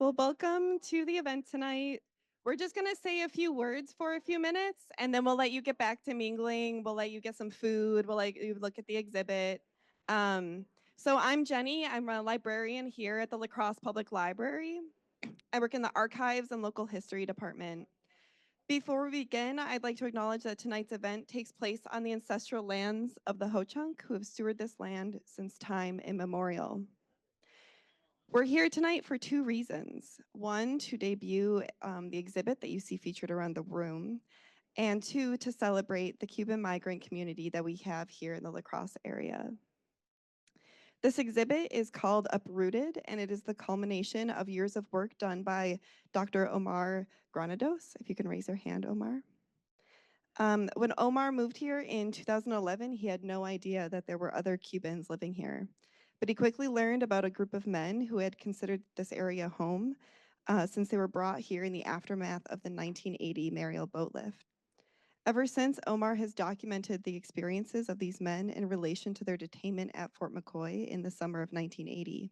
Well, welcome to the event tonight. We're just going to say a few words for a few minutes, and then we'll let you get back to mingling. We'll let you get some food. We'll let you look at the exhibit. Um, so I'm Jenny. I'm a librarian here at the La Crosse Public Library. I work in the archives and local history department. Before we begin, I'd like to acknowledge that tonight's event takes place on the ancestral lands of the Ho-Chunk, who have stewarded this land since time immemorial. We're here tonight for two reasons. One, to debut the exhibit that you see featured around the room, and two, to celebrate the Cuban migrant community that we have here in the La Crosse area. This exhibit is called Uprooted, and it is the culmination of years of work done by Dr. Omar Granados. If you can raise your hand, Omar. When Omar moved here in 2011, he had no idea that there were other Cubans living here. But he quickly learned about a group of men who had considered this area home since they were brought here in the aftermath of the 1980 Mariel boat lift. Ever since, Omar has documented the experiences of these men in relation to their detainment at Fort McCoy in the summer of 1980.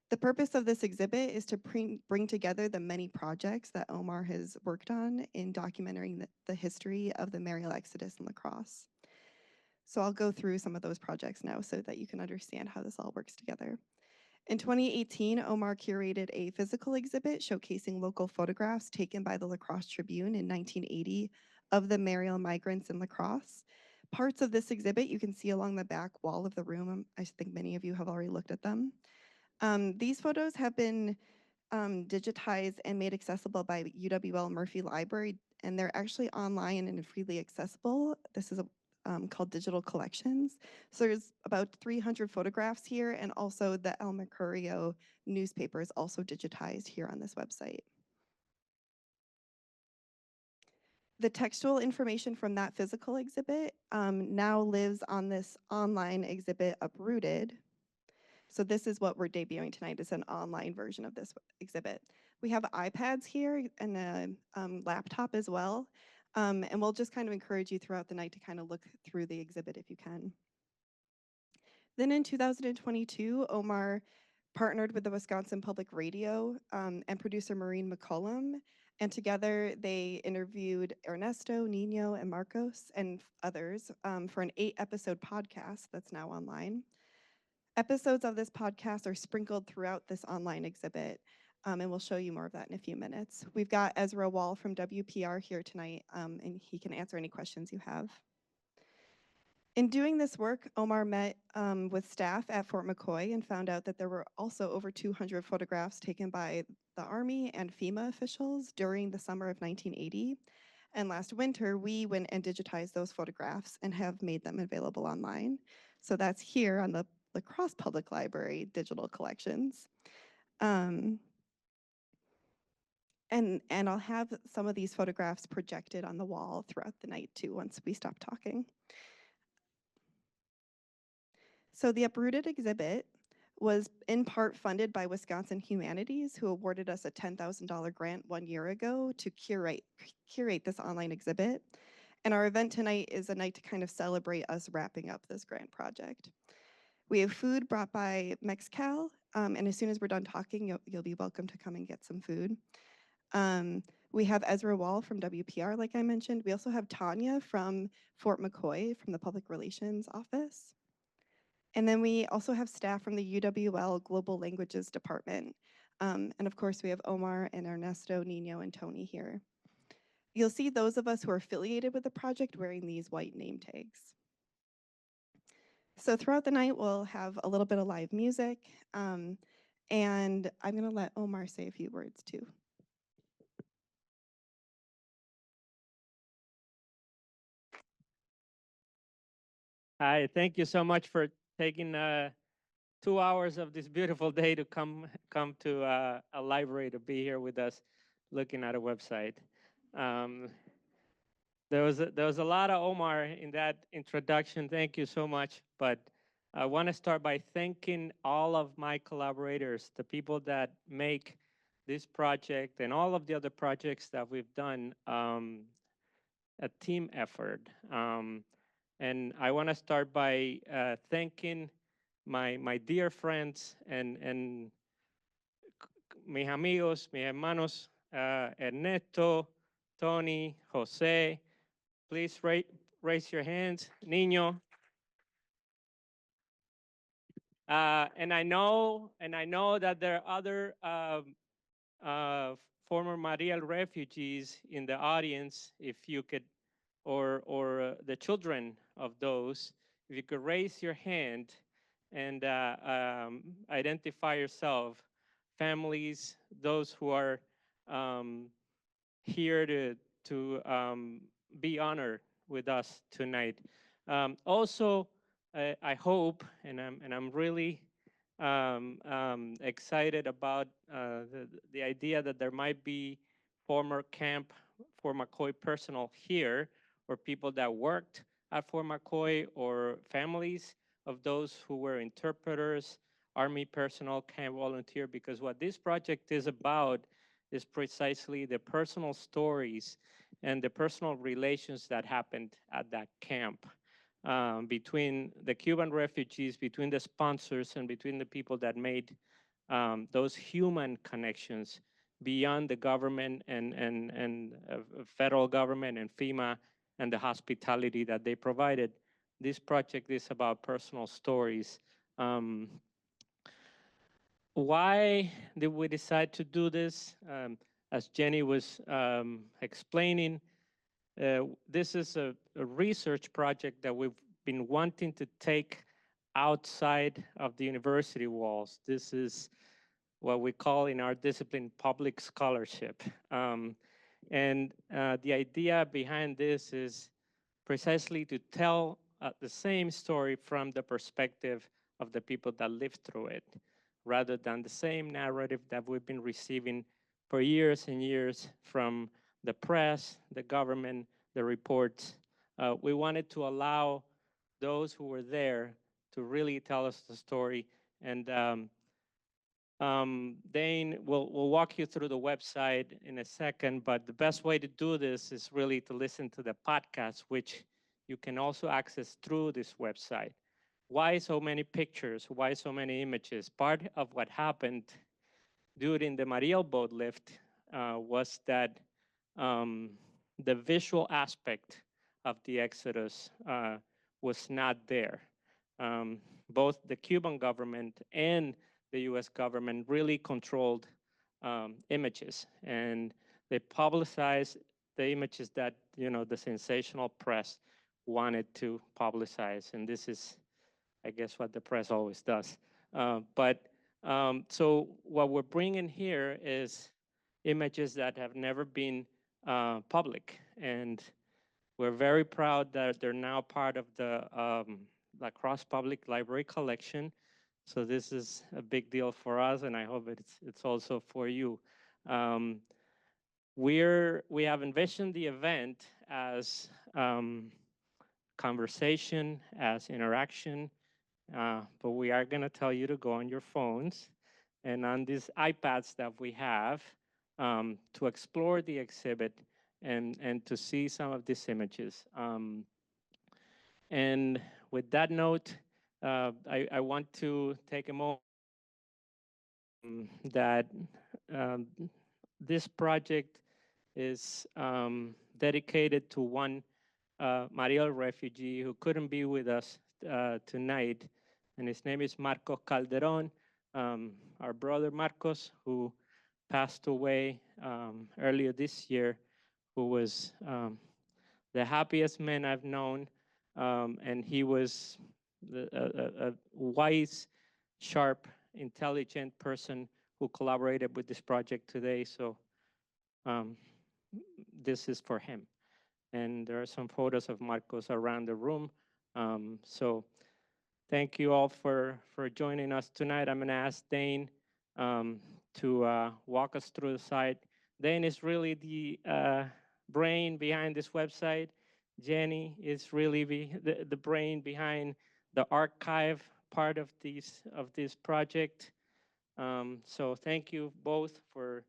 The purpose of this exhibit is to bring together the many projects that Omar has worked on in documenting the history of the Mariel Exodus and La Crosse. So I'll go through some of those projects now so that you can understand how this all works together. In 2018, Omar curated a physical exhibit showcasing local photographs taken by the La Crosse Tribune in 1980 of the Mariel migrants in La Crosse. Parts of this exhibit you can see along the back wall of the room. I think many of you have already looked at them. These photos have been digitized and made accessible by UWL Murphy Library, and they're actually online and freely accessible. This is called Digital Collections. So there's about 300 photographs here, and also the El Mercurio newspaper is also digitized here on this website. The textual information from that physical exhibit now lives on this online exhibit, Uprooted. So this is what we're debuting tonight. It's an online version of this exhibit. We have iPads here and a laptop as well. And we'll just kind of encourage you throughout the night to kind of look through the exhibit if you can. Then in 2022, Omar partnered with the Wisconsin Public Radio and producer Maureen McCollum. And together they interviewed Ernesto, Nino, and Marcos and others for an 8-episode podcast that's now online. Episodes of this podcast are sprinkled throughout this online exhibit, and we'll show you more of that in a few minutes. We've got Ezra Wall from WPR here tonight, and he can answer any questions you have. In doing this work, Omar met with staff at Fort McCoy and found out that there were also over 200 photographs taken by the Army and FEMA officials during the summer of 1980. And last winter, we went and digitized those photographs and have made them available online. So that's here on the La Crosse Public Library digital collections. And I'll have some of these photographs projected on the wall throughout the night too once we stop talking. So the Uprooted exhibit was in part funded by Wisconsin Humanities, who awarded us a $10,000 grant 1 year ago to curate this online exhibit. And our event tonight is a night to kind of celebrate us wrapping up this grant project. We have food brought by Mexcal, and as soon as we're done talking, you'll be welcome to come and get some food. We have Ezra Wall from WPR, like I mentioned. We also have Tanya from Fort McCoy from the Public Relations Office. And then we also have staff from the UWL Global Languages Department. And of course, we have Omar and Ernesto, Nino, and Tony here. You'll see those of us who are affiliated with the project wearing these white name tags. So throughout the night, we'll have a little bit of live music, and I'm gonna let Omar say a few words too. Hi, thank you so much for taking 2 hours of this beautiful day to come to a library to be here with us, looking at a website. Um, there was a lot of Omar in that introduction. Thank you so much. But I want to start by thanking all of my collaborators, the people that make this project and all of the other projects that we've done a team effort. And I want to start by thanking my dear friends and mis amigos, mis hermanos, Ernesto, Tony, Jose, please raise your hands. Niño. And I know that there are other former Mariel refugees in the audience. If you could, or the children of those, if you could raise your hand and identify yourself, families, those who are um, here to be honored with us tonight. Also, I hope, and I'm really excited about the idea that there might be former camp Fort McCoy personnel here, or people that worked at Fort McCoy, or families of those who were interpreters, Army personnel, camp volunteer, because what this project is about is precisely the personal stories and the personal relations that happened at that camp, between the Cuban refugees, between the sponsors, and between the people that made those human connections beyond the government and federal government and FEMA and the hospitality that they provided. This project is about personal stories. Why did we decide to do this? As Jenny was explaining, this is a research project that we've been wanting to take outside of the university walls. This is what we call in our discipline public scholarship. And the idea behind this is precisely to tell the same story from the perspective of the people that lived through it, rather than the same narrative that we've been receiving for years and years from the press, the government, the reports. We wanted to allow those who were there to really tell us the story. And Dane will walk you through the website in a second, but the best way to do this is really to listen to the podcast, which you can also access through this website. Why so many pictures? Why so many images? Part of what happened during the Mariel boat lift was that um, the visual aspect of the Exodus was not there. Both the Cuban government and the US government really controlled images, and they publicized the images that the sensational press wanted to publicize. And this is, I guess, what the press always does. So what we're bringing here is images that have never been public, and we're very proud that they're now part of the La Crosse Public Library collection. So this is a big deal for us, and I hope it's also for you. Um, we have envisioned the event as conversation, as interaction, but we are going to tell you to go on your phones and on these iPads that we have, to explore the exhibit and to see some of these images. And with that note, I want to take a moment that um, this project is dedicated to one Mariel refugee who couldn't be with us tonight, and his name is Marcos Calderon, our brother Marcos, who passed away earlier this year, who was the happiest man I've known, and he was a wise, sharp, intelligent person who collaborated with this project today. So um, this is for him. And there are some photos of Marcos around the room. So thank you all for joining us tonight. I'm going to ask Dane to walk us through the site. Dane is really the brain behind this website. Jenny is really the brain behind the archive part of this project. So thank you both for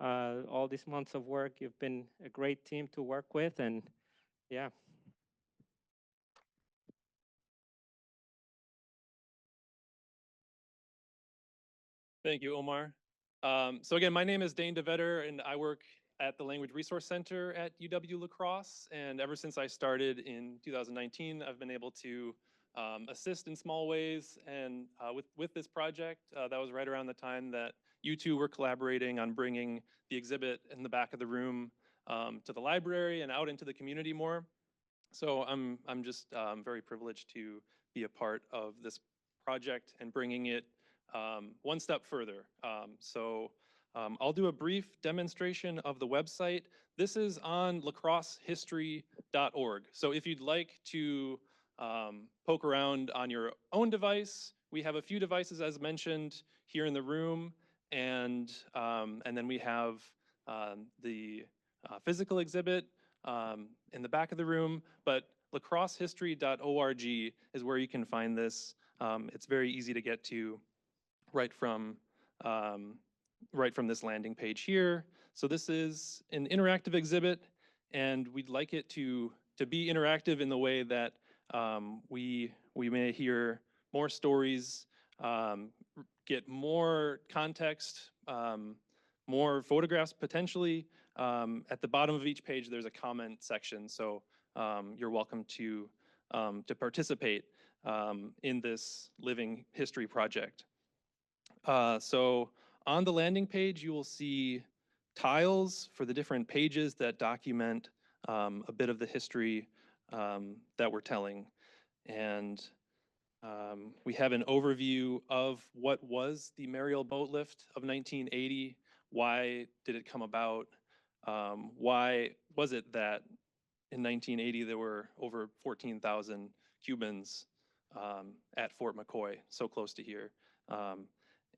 all these months of work. You've been a great team to work with, and yeah. Thank you, Omar. So again, my name is Dane DeVetter, and I work at the Language Resource Center at UW Crosse. And ever since I started in 2019, I've been able to assist in small ways. And with this project, that was right around the time that you two were collaborating on bringing the exhibit in the back of the room to the library and out into the community more. So I'm just very privileged to be a part of this project and bringing it one step further. I'll do a brief demonstration of the website. This is on lacrossehistory.org. So if you'd like to poke around on your own device, we have a few devices as mentioned here in the room, and then we have the physical exhibit in the back of the room, but lacrossehistory.org is where you can find this. It's very easy to get to right from um, right from this landing page here. So this is an interactive exhibit, and we'd like it to be interactive in the way that we may hear more stories, get more context, more photographs potentially. At the bottom of each page, there's a comment section, so you're welcome to participate in this living history project. So on the landing page, you will see tiles for the different pages that document a bit of the history that we're telling. And we have an overview of what was the Mariel boat lift of 1980. Why did it come about? Why was it that in 1980 there were over 14,000 Cubans at Fort McCoy, so close to here?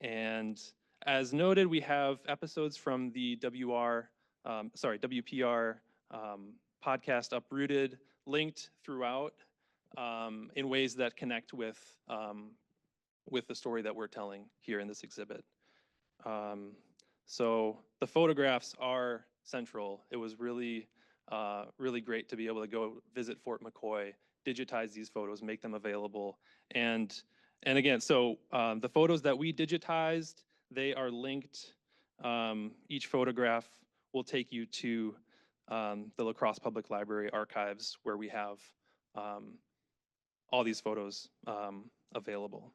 And as noted, we have episodes from the WPR podcast Uprooted linked throughout in ways that connect with the story that we're telling here in this exhibit. So the photographs are central. It was really, really great to be able to go visit Fort McCoy, digitize these photos, make them available. And again, so the photos that we digitized, they are linked. Each photograph will take you to the La Crosse Public Library archives, where we have all these photos available.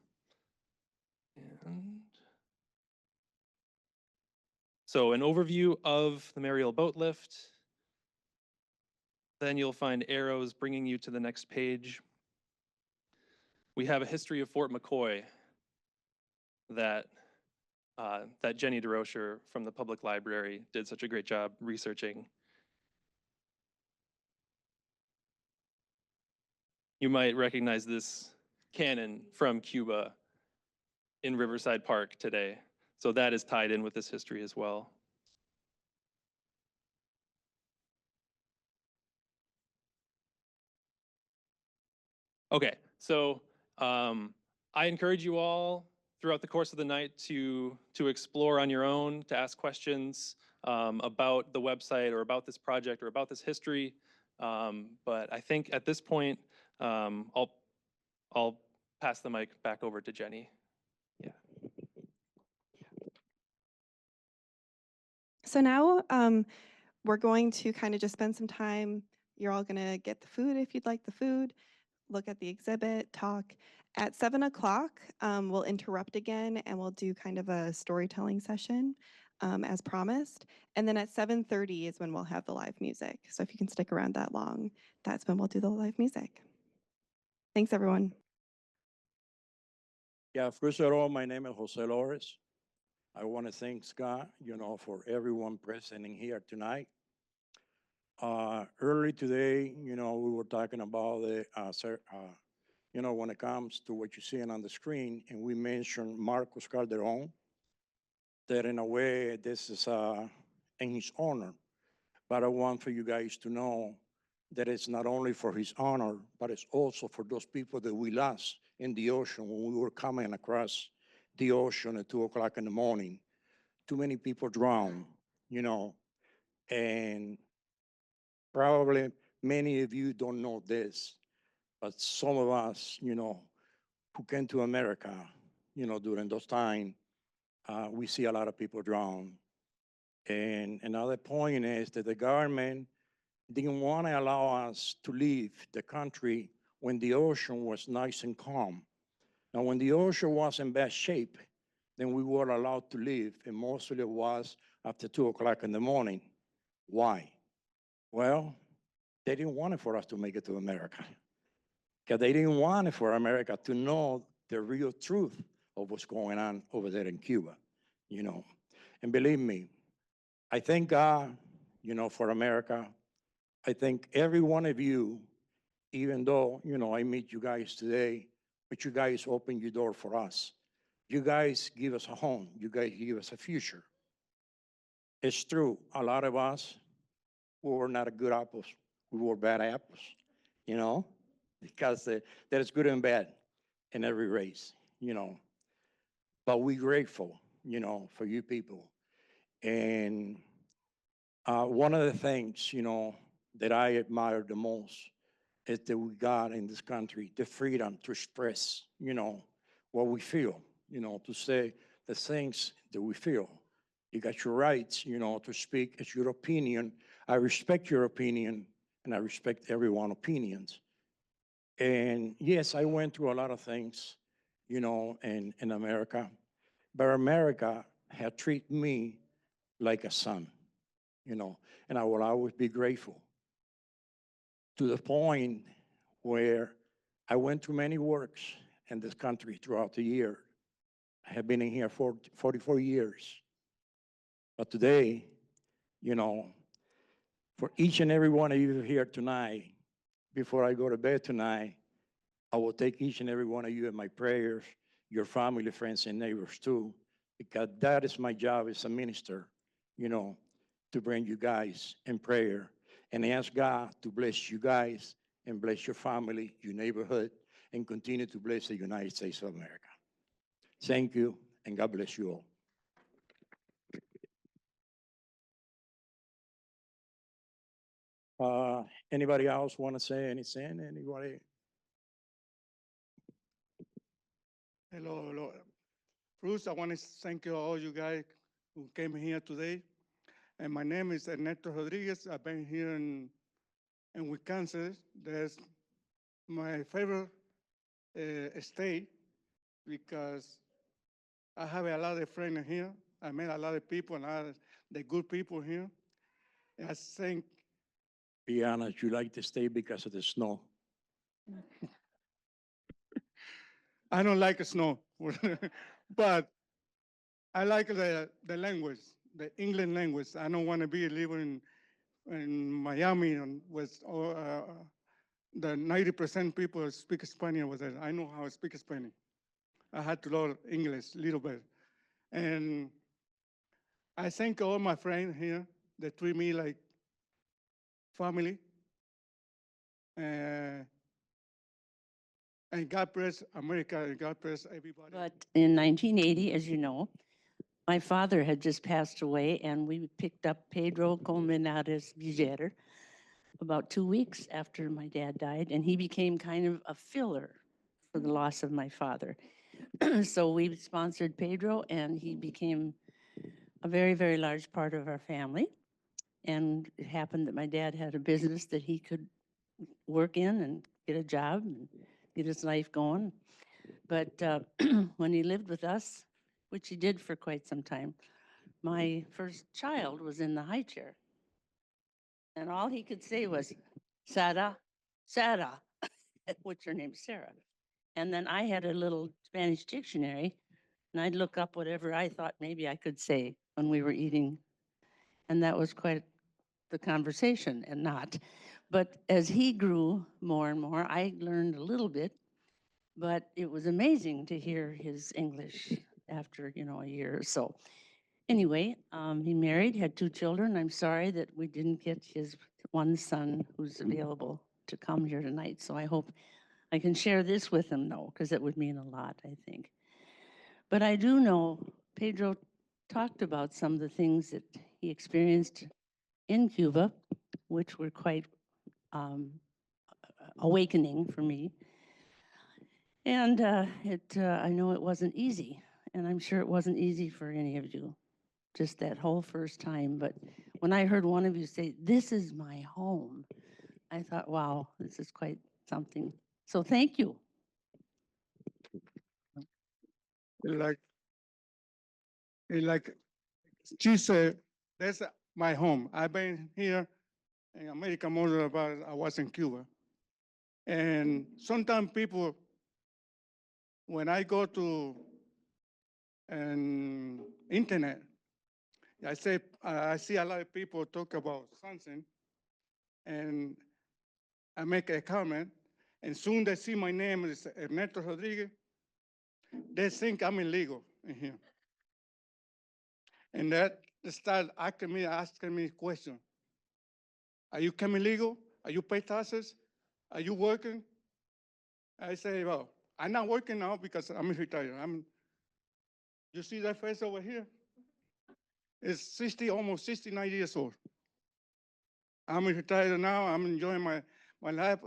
And so an overview of the Mariel boat lift. Then you'll find arrows bringing you to the next page. We have a history of Fort McCoy that Jenny DeRocher from the public library did such a great job researching. You might recognize this cannon from Cuba in Riverside Park today. So that is tied in with this history as well. Okay, so I encourage you all throughout the course of the night to explore on your own, to ask questions about the website or about this project or about this history. But I think at this point, I'll pass the mic back over to Jenny. Yeah. So now we're going to kind of just spend some time. You're all going to get the food if you'd like the food, look at the exhibit, talk. At 7 o'clock, we'll interrupt again and we'll do kind of a storytelling session as promised. And then at 7:30 is when we'll have the live music. So if you can stick around that long, that's when we'll do the live music. Thanks, everyone. Yeah, first of all, my name is Jose Lores. I want to thank God, for everyone present in here tonight. Early today, we were talking about the, when it comes to what you're seeing on the screen, and we mentioned Marcos Calderon, that in a way, this is in his honor. But I want for you guys to know that it's not only for his honor, but it's also for those people that we lost in the ocean when we were coming across the ocean at 2 o'clock in the morning. Too many people drowned, and probably many of you don't know this, but some of us, who came to America, during those times, we see a lot of people drown. And another point is that the government didn't want to allow us to leave the country when the ocean was nice and calm. Now, when the ocean was in bad shape, then we were allowed to leave, and mostly it was after 2 o'clock in the morning. Why? Well, they didn't want it for us to make it to America, because they didn't want it for America to know the real truth of what's going on over there in Cuba, you know. And believe me, I thank God, for America. I thank every one of you, even though, I meet you guys today, but you guys open your door for us. You guys give us a home. You guys give us a future. It's true, a lot of us, we were not good apples. We were bad apples, you know, because there is good and bad in every race. But we're grateful, for you people. And one of the things, that I admire the most is that we got in this country the freedom to express, what we feel, to say the things that we feel. You got your rights, to speak. It's your opinion. I respect your opinion, and I respect everyone's opinions. And yes, I went through a lot of things, in America, but America had treated me like a son, and I will always be grateful, to the point where I went to many works in this country throughout the year. I have been in here for 44 years. But today, you know, for each and every one of you here tonight, before I go to bed tonight, I will take each and every one of you in my prayers, your family, friends, and neighbors too, because that is my job as a minister, to bring you guys in prayer and ask God to bless you guys and bless your family, your neighborhood, and continue to bless the United States of America. Thank you, and God bless you all. Anybody else want to say anything? Anybody? Hello, hello. First, I want to thank you all you guys who came here today. And my name is Ernesto Rodriguez. I've been here in Wisconsin. That's my favorite state because I have a lot of friends here. I met a lot of people, and a lot of the good people here. And I think Be honest, you like to stay because of the snow. I don't like snow, but I like the language, the English language. I don't want to be living in Miami and with the 90% people speak Spanish with it. I know how to speak Spanish. I had to learn English a little bit. And I thank all my friends here that treat me like family. And God bless America and God bless everybody. But in 1980, as you know, my father had just passed away, and we picked up Pedro Colmenares Villere about 2 weeks after my dad died, and he became kind of a filler for the loss of my father. So we sponsored Pedro, and he became a very, very large part of our family. And it happened that my dad had a business that he could work in and get a job and get his life going. But when he lived with us, which he did for quite some time, my first child was in the high chair. And all he could say was, Sarah, Sarah, which her name's Sarah. And then I had a little Spanish dictionary, and I'd look up whatever I thought maybe I could say when we were eating. And that was quite the conversation and not. But as he grew more and more, I learned a little bit, but it was amazing to hear his English after, a year or so. Anyway, he married, had 2 children. I'm sorry that we didn't get his one son who's available to come here tonight. So I hope I can share this with him, though, because it would mean a lot, I think. But I do know Pedro talked about some of the things that he experienced in Cuba, which were quite awakening for me. And I know it wasn't easy. And I'm sure it wasn't easy for any of you, just that whole first time. But when I heard one of you say, "This is my home," I thought, wow, this is quite something. So thank you. Like, like she said, that's my home. I've been here in America more than about I was in Cuba. And sometimes people, when I go to an internet, I see a lot of people talk about something, and I make a comment, and soon they see my name is Ernesto Rodriguez, they think I'm illegal in here. And that they start asking me questions. Are you coming legal? Are you pay taxes? Are you working? I say, well, I'm not working now because I'm retired. You see that face over here? It's 60, almost 69 years old. I'm retired now. I'm enjoying my life.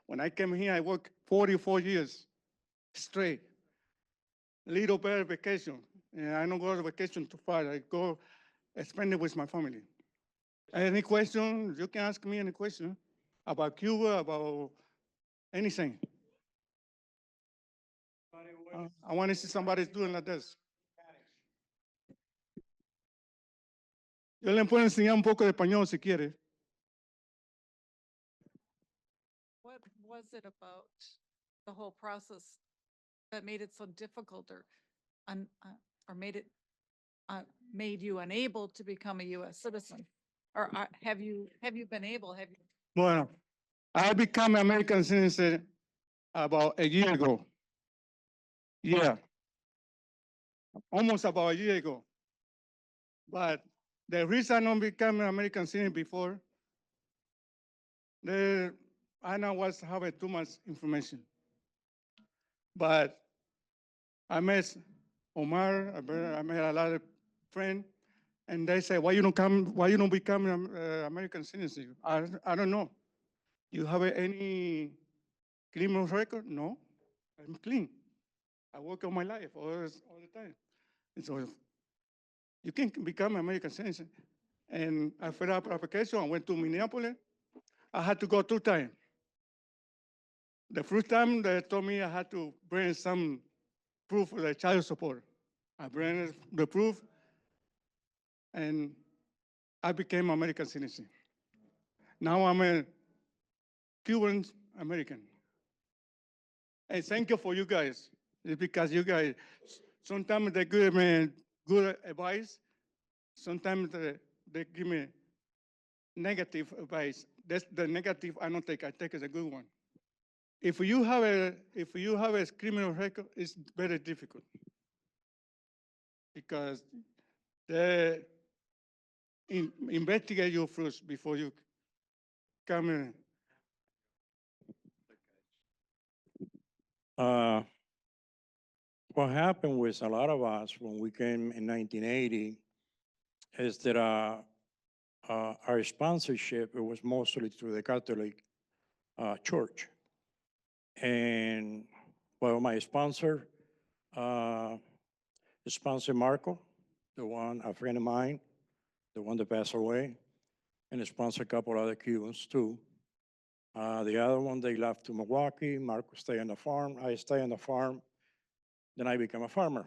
When I came here, I worked 44 years straight. Little better vacation. And I don't go to vacation too far. I go spend it with my family. Any question? You can ask me any question about Cuba, about anything. I want to see somebody doing like this. Yo le puedo enseñar un poco de español si quiere. What was it about the whole process that made it so difficult or made you unable to become a U.S. citizen? Or have you been able, have you? Bueno, I became American citizen about a year ago. Yeah, almost about a year ago. But the reason I don't become an American citizen before, I know was having too much information. But I met Omar, I met a lot of friends, and they say, why you don't become an American citizen? I don't know. You have any criminal record? No, I'm clean. I work all my life, all the time. And so you can become an American citizen. And I filled out application, I went to Minneapolis. I had to go 2 times. The first time they told me I had to bring some proof of the child support. I bring the proof, and I became American citizen. Now I'm a Cuban American. And thank you for you guys. It's because you guys, sometimes they give me good advice. Sometimes they give me negative advice. That's the negative I don't take. I take as a good one. If you have a criminal record, it's very difficult because they investigate you first before you come in. What happened with a lot of us when we came in 1980 is that our sponsorship, it was mostly through the Catholic Church. And well, my sponsor, Marco, a friend of mine, the one that passed away, and sponsored a couple other Cubans too. The other one, they left to Milwaukee. Marco stayed on the farm. I stayed on the farm. Then I became a farmer.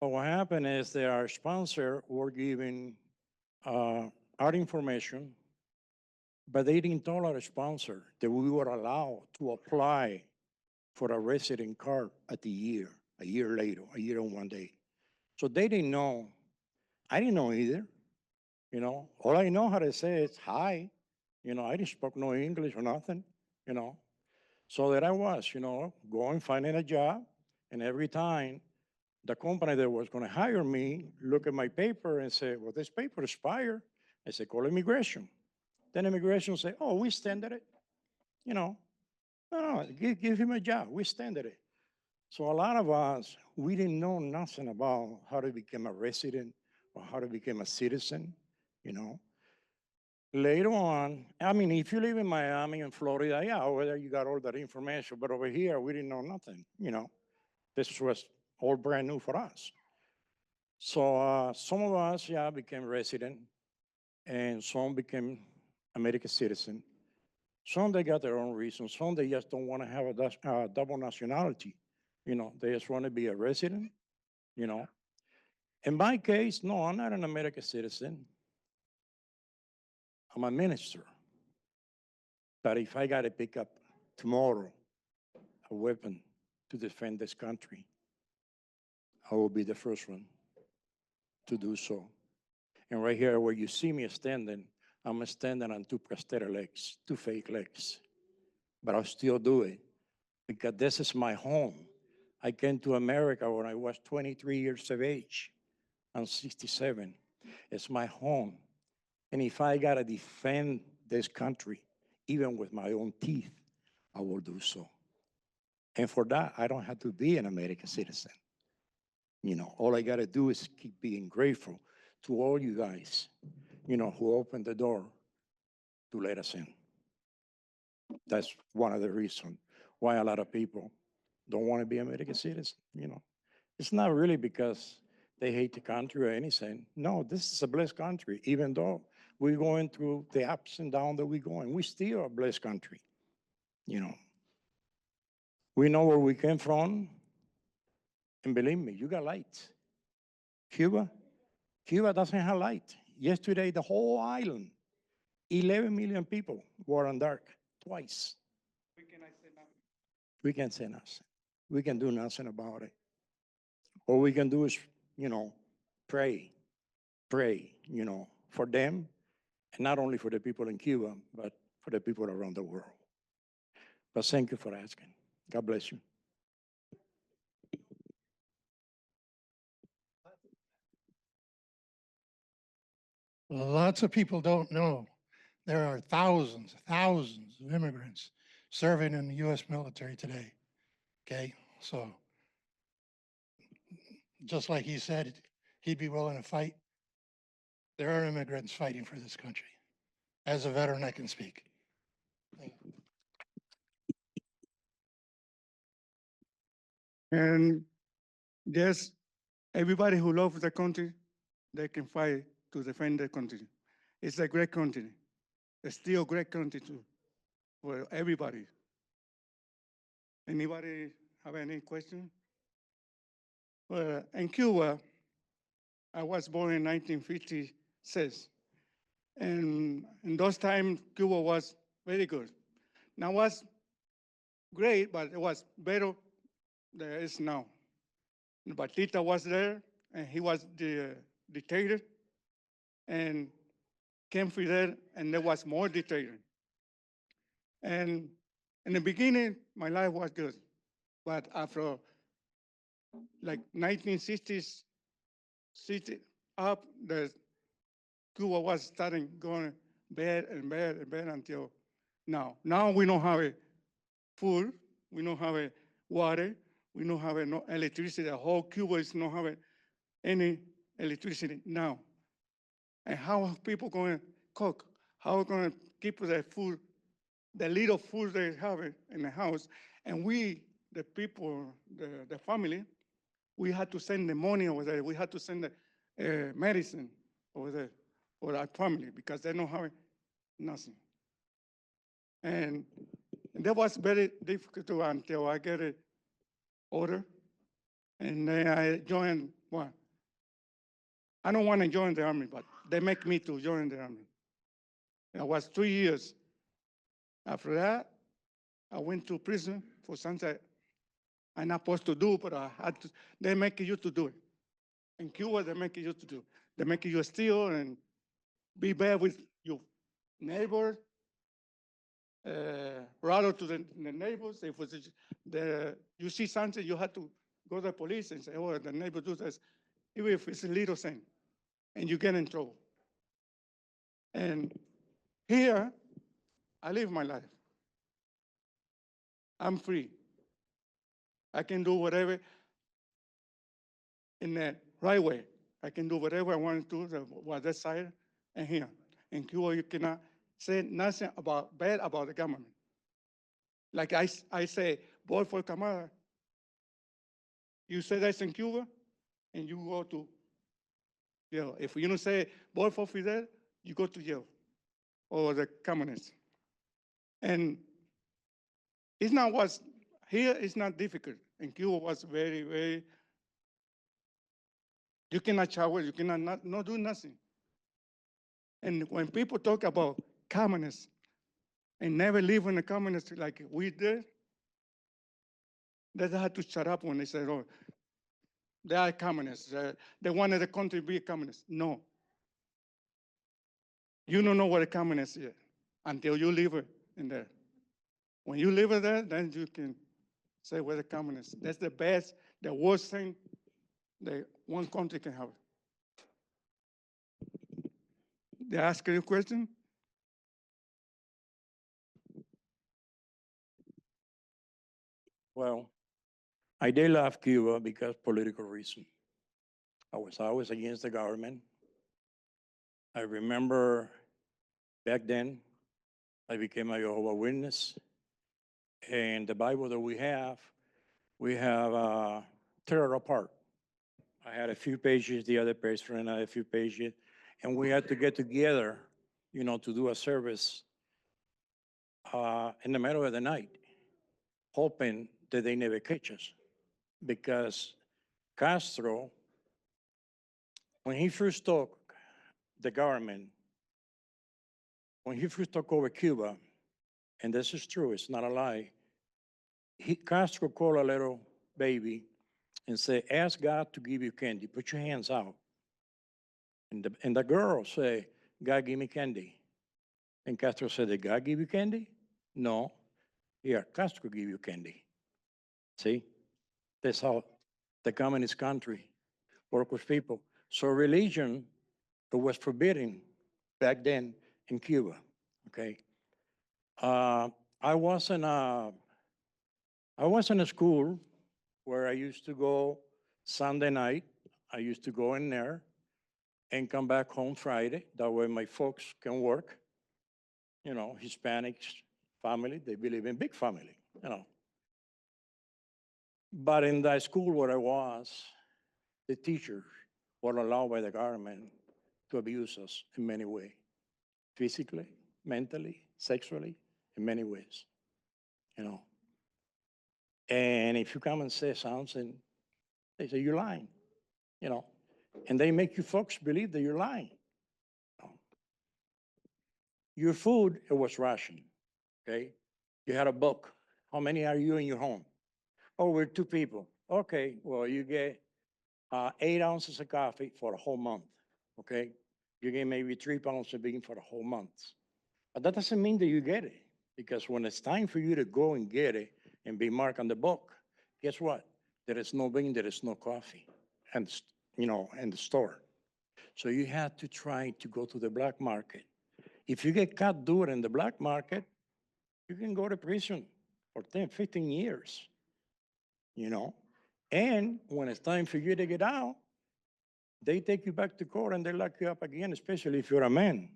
But what happened is that our sponsor were giving our information, but they didn't tell our sponsor that we were allowed to apply for a resident card a year later, a year and 1 day. So they didn't know. I didn't know either. You know, all I know how to say is hi. You know, I didn't speak no English or nothing, you know. So there I was, you know, going, finding a job, and every time the company that was going to hire me look at my paper and say, well, this paper expired. I said, call immigration. Then immigration say, oh, we extended it. You know, no, give him a job. We extended it. So a lot of us, we didn't know nothing about how to become a resident or how to become a citizen, you know. Later on, I mean, if you live in Miami and Florida, yeah, over there you got all that information, but over here we didn't know nothing, you know. This was all brand new for us. So some of us, yeah, became resident, and some became American citizen. Some they got their own reasons. Some they just don't want to have a double nationality. You know, they just want to be a resident. You know, in my case, no, I'm not an American citizen. I'm a minister. But if I got to pick up tomorrow a weapon to defend this country, I will be the first one to do so. And right here, where you see me standing, I'm standing on two prosthetic legs, two fake legs. But I'll still do it because this is my home. I came to America when I was 23 years of age. I'm 67. It's my home. And if I got to defend this country, even with my own teeth, I will do so. And for that, I don't have to be an American citizen. You know, all I got to do is keep being grateful to all you guys, you know, who opened the door to let us in. That's one of the reasons why a lot of people don't want to be American citizens, you know. It's not really because they hate the country or anything. No, this is a blessed country. Even though we're going through the ups and downs that we're going, we still a blessed country, you know. We know where we came from, and believe me, you got light. Cuba doesn't have light. Yesterday, the whole island, 11 million people were on dark twice. We cannot say nothing. We can't say nothing. We can do nothing about it. All we can do is, you know, pray, you know, for them, and not only for the people in Cuba, but for the people around the world. But thank you for asking. God bless you. Lots of people don't know there are thousands of immigrants serving in the U.S. military today. Okay, so just like he said, he'd be willing to fight. There are immigrants fighting for this country. As a veteran, I can speak. Thank you. And yes, everybody who loves the country, they can fight to defend the country. It's a great country. It's still a great country too, for everybody. Anybody have any question? Well, in Cuba, I was born in 1956. And in those times, Cuba was very good. Now it was great, but it was better than it is now. Batista was there, and he was the dictator, and came Fidel, and there was more dictator. And in the beginning, my life was good, but after like 1960s, 60 up, the Cuba was starting going bad and bad and bad until now. Now we don't have a food, we don't have a water, we don't have no electricity. The whole Cuba is not having any electricity now. And how are people going to cook? How are going to keep the food, the little food they have in the house? And we, the people, the family, we had to send the money over there. We had to send the medicine over there for our family because they don't have nothing. And that was very difficult until I get an order. And then I joined, well, I don't want to join the army, but they make me to join the army. I was 3 years. After that, I went to prison for something I'm not supposed to do, but I had to, they make you to do it. In Cuba, they make you to do it. They make you steal and be bad with your neighbors, rather to the neighbors. If it's you see something, you have to go to the police and say, oh, the neighbor does this, even if it's a little thing, and you get in trouble. And here, I live my life. I'm free. I can do whatever in the right way. I can do whatever I want to do, what that side and here. In Cuba, you cannot say nothing bad about the government. Like I say, vote for Kamala. You say that's in Cuba, and you go to jail. If you don't say vote for Fidel, you go to jail or the communists. And it's not what's here. It's not difficult. In Cuba was very, very. You cannot shower. You cannot not do nothing. And when people talk about communists and never live in a communist like we did, they had to shut up when they said, "Oh, they are communists. They wanted the country to be a communist." No, you don't know what a communist is until you live in there. When you live there, then you can say we're a communist. That's the best, the worst thing that one country can have. They ask you a question? Well, I did love Cuba because political reason. I was always against the government. I remember back then, I became a Jehovah's Witness. And the Bible that we have tear it apart. I had a few pages, the other person had a few pages, and we had to get together, to do a service in the middle of the night, hoping that they never catch us. Because Castro, when he first took the government, when he first took over Cuba, and this is true, it's not a lie, Castro called a little baby and said, ask God to give you candy, put your hands out. And the girl said, God, give me candy. And Castro said, did God give you candy? No. Here, Castro give you candy. See? That's how the communist country work with people. So religion, it was forbidden back then in Cuba, okay? I was in a school where I used to go Sunday night. I used to go in there and come back home Friday. That way my folks can work. Hispanics family, they believe in big family. But in the school where I was, the teachers were allowed by the government to abuse us in many ways, physically, mentally, sexually, in many ways. And if you come and say something, they say you're lying. And they make you folks believe that you're lying. Your food, it was ration, okay? You had a book. How many are you in your home? Oh, we're 2 people. Okay, well, you get 8 ounces of coffee for a whole month, okay? You get maybe 3 pounds of bean for the whole month. But that doesn't mean that you get it, because when it's time for you to go and get it and be marked on the book, guess what? There is no bean, there is no coffee, and in the store. So you have to try to go to the black market. If you get caught doing it in the black market, you can go to prison for 10, 15 years, And when it's time for you to get out, they take you back to court and they lock you up again, especially if you're a man,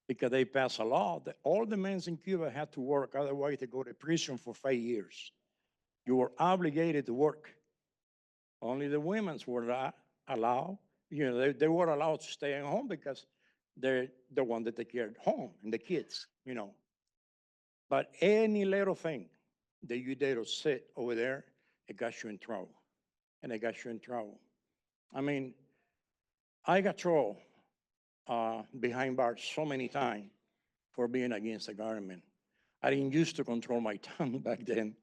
because they pass a law that all the men in Cuba had to work, otherwise they go to prison for 5 years. You were obligated to work. Only the women were not allowed. They were allowed to stay at home because they're the one that take care of home and the kids, But any little thing that you did or said over there, it got you in trouble. And it got you in trouble. I mean, I got trouble behind bars so many times for being against the government. I didn't used to control my tongue back then,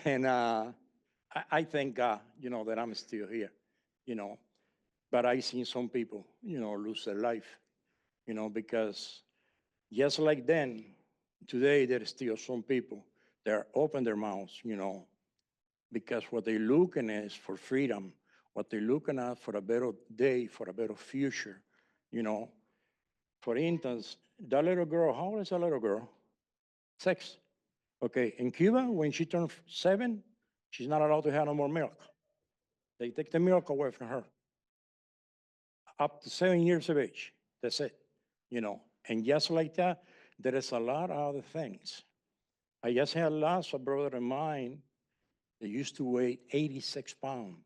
And I thank God, that I'm still here, But I seen some people, lose their life, because just like then, today there's still some people that open their mouths, because what they're looking is for freedom, what they're looking at for a better day, for a better future, For instance, that little girl, how old is that little girl? 6. Okay, in Cuba, when she turned 7, she's not allowed to have no more milk. They take the milk away from her. Up to 7 years of age, that's it, And just like that, there is a lot of other things. I just had lost a brother of mine He used to weigh 86 pounds.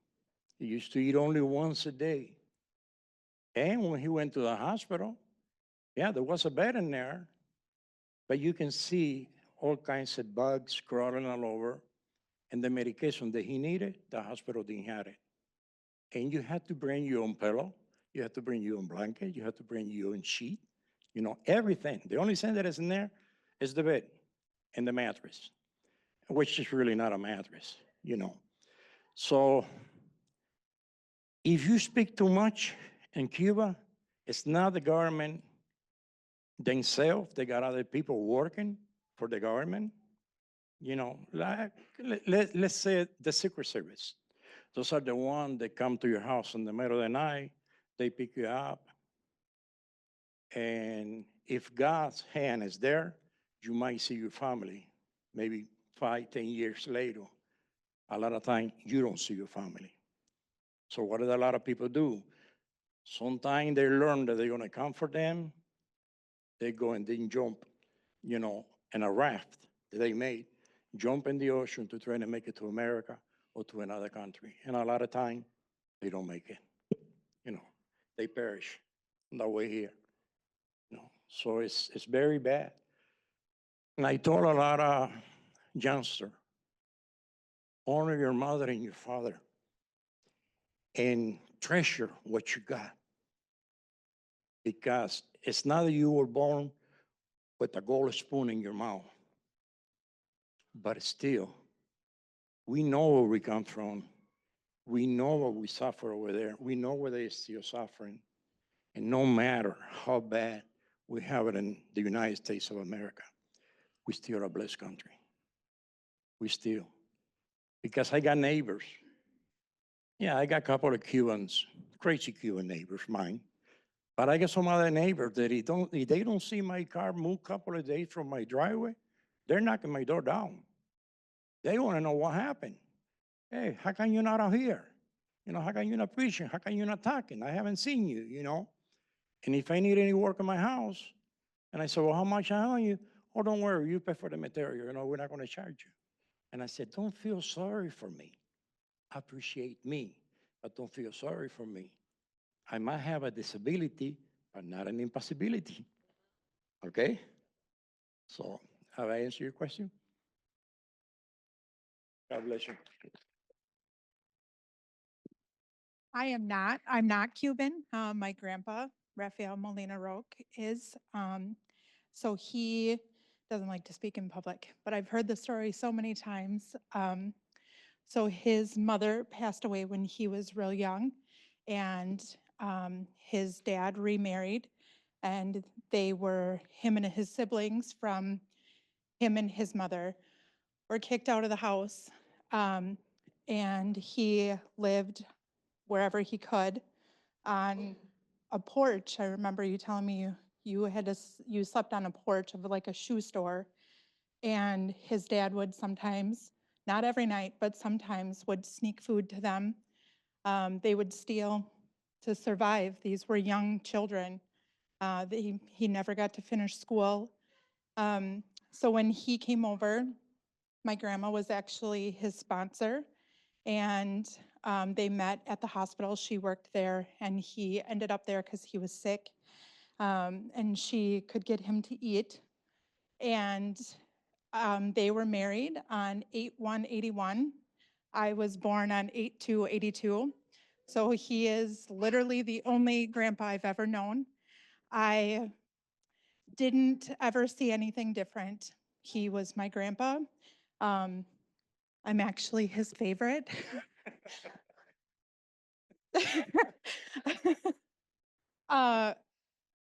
He used to eat only once a day. And when he went to the hospital, yeah, there was a bed in there, but you can see all kinds of bugs crawling all over. And the medication that he needed, the hospital didn't have it. And you had to bring your own pillow, you had to bring your own blanket, you had to bring your own sheet, everything. The only thing that is in there is the bed and the mattress, which is really not a mattress. So if you speak too much in Cuba, it's not the government themselves, they got other people working for the government. Like, let's say the Secret Service. Those are the ones that come to your house in the middle of the night, they pick you up. And if God's hand is there, you might see your family maybe 5, 10 years later. A lot of times you don't see your family. So what do a lot of people do? Sometimes they learn that they're gonna come for them, they go and then jump, in a raft that they made, jump in the ocean to try to make it to America or to another country. And a lot of time, they don't make it. They perish on the way here. So it's very bad. And I told a lot of youngsters, honor your mother and your father and treasure what you got. Because it's not that you were born with a gold spoon in your mouth, but still, we know where we come from. We know what we suffer over there. We know where they're still suffering. And no matter how bad we have it in the United States of America, we still are a blessed country. We still. Because I got neighbors. Yeah, I got a couple of Cubans, crazy Cuban neighbors, mine. But I got some other neighbors that if they don't see my car move a couple of days from my driveway, they're knocking my door down. They want to know what happened. Hey, how come you're not out here? How come you're not preaching? How come you're not talking? I haven't seen you. And if I need any work in my house, and I said, well, how much I owe you? Oh, don't worry, you pay for the material. We're not going to charge you. And I said, don't feel sorry for me. Appreciate me, but don't feel sorry for me. I might have a disability, but not an impossibility. Okay? So, have I answered your question? God bless you. I'm not Cuban. My grandpa, Rafael Molina Roque, is. So he doesn't like to speak in public, but I've heard the story so many times. So his mother passed away when he was real young, and his dad remarried, and him and his siblings from him and his mother were kicked out of the house, and he lived wherever he could on a porch. I remember you telling me you slept on a porch of like a shoe store, and his dad would sometimes, not every night, but sometimes would sneak food to them. They would steal to survive. These were young children. He never got to finish school. So when he came over, my grandma was actually his sponsor, and they met at the hospital. She worked there, and he ended up there because he was sick, and she could get him to eat. And they were married on 8/1/81. I was born on 8/2/82. So he is literally the only grandpa I've ever known. I didn't ever see anything different. He was my grandpa. I'm actually his favorite. uh,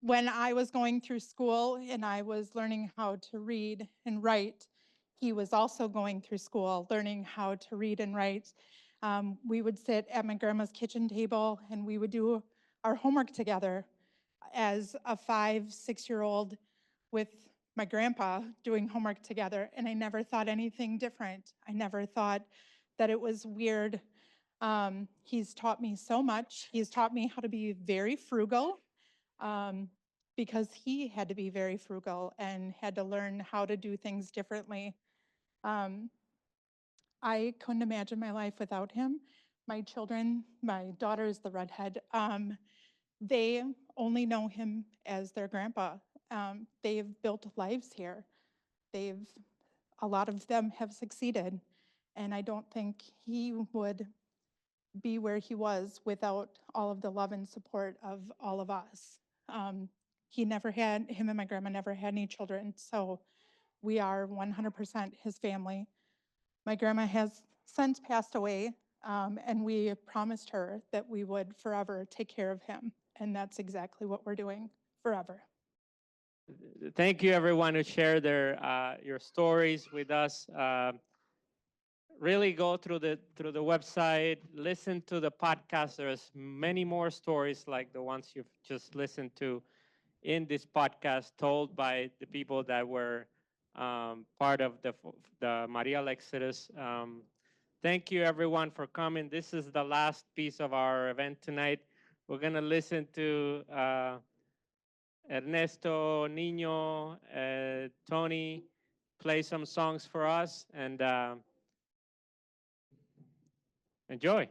when I was going through school and I was learning how to read and write, he was also going through school, learning how to read and write. We would sit at my grandma's kitchen table and we would do our homework together as a 5, 6-year-old with my grandpa doing homework together. And I never thought anything different. I never thought that it was weird. He's taught me so much. He's taught me how to be very frugal, because he had to be very frugal and had to learn how to do things differently. Um, I couldn't imagine my life without him. My children, my daughter is the redhead. They only know him as their grandpa. They've built lives here. A lot of them have succeeded. And I don't think he would be where he was without all of the love and support of all of us. Him and my grandma never had any children, so we are 100% his family. My grandma has since passed away, and we promised her that we would forever take care of him, and that's exactly what we're doing forever. Thank you, everyone who shared your stories with us. Really go through the website, listen to the podcast. There's many more stories like the ones you've just listened to in this podcast, told by the people that were part of the Mariel Exodus. Thank you, everyone, for coming. This is the last piece of our event tonight. We're going to listen to Ernesto, Nino, Tony play some songs for us, and enjoy.